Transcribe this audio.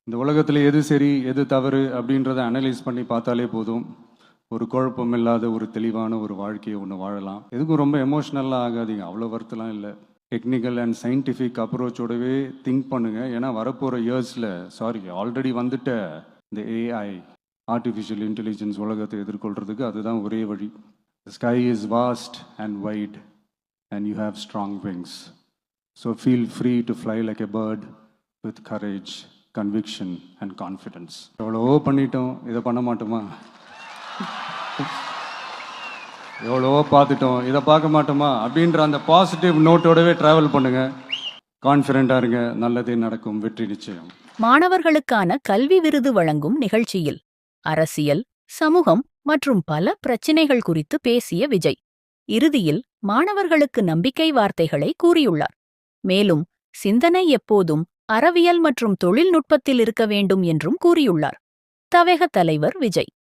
இந்த உலகத்தில் எது சரி எது தவறு அப்படின்றத அனலைஸ் பண்ணி பார்த்தாலே போதும். ஒரு குழப்பம் இல்லாத ஒரு தெளிவான ஒரு வாழ்க்கையை ஒன்று வாழலாம். எதுக்கும் ரொம்ப எமோஷ்னலாக ஆகாதீங்க, அவ்வளோ வருத்தலாம் இல்லை. டெக்னிக்கல் அண்ட் சயின்டிஃபிக் அப்ரோச்சோடவே திங்க் பண்ணுங்கள். ஏன்னா வரப்போகிற இயர்ஸில் ஆல்ரெடி வந்துட்ட இந்த ஏஐ ஆர்டிஃபிஷியல் இன்டெலிஜென்ஸ் உலகத்தை எதிர்கொள்கிறதுக்கு அதுதான் ஒரே வழி. The sky is vast and wide and you have strong wings. So feel free to fly like a bird with courage, conviction and confidence. எவ்வளவோ பண்ணிட்டோம், இதை பண்ண மாட்டோமா? எவ்வளவோ பார்த்துட்டோம், இதை பார்க்க மாட்டோமா அப்படின்ற அந்த பாசிட்டிவ் நோட்டோடவே டிராவல் பண்ணுங்க. கான்ஃபிடென்ட்டாக இருங்க, நல்லதே நடக்கும், வெற்றி நிச்சயம். மாணவர்களுக்கான கல்வி விருது வழங்கும் நிகழ்ச்சியில் அரசியல், சமூகம் மற்றும் பல பிரச்சினைகள் குறித்து பேசிய விஜய் இறுதியில் மாணவர்களுக்கு நம்பிக்கை வார்த்தைகளை கூறியுள்ளார். மேலும் சிந்தனை எப்போதும் அறிவியல் மற்றும் தொழில்நுட்பத்தில் இருக்க வேண்டும் என்றும் கூறியுள்ளார். தவேக தலைவர் விஜய்.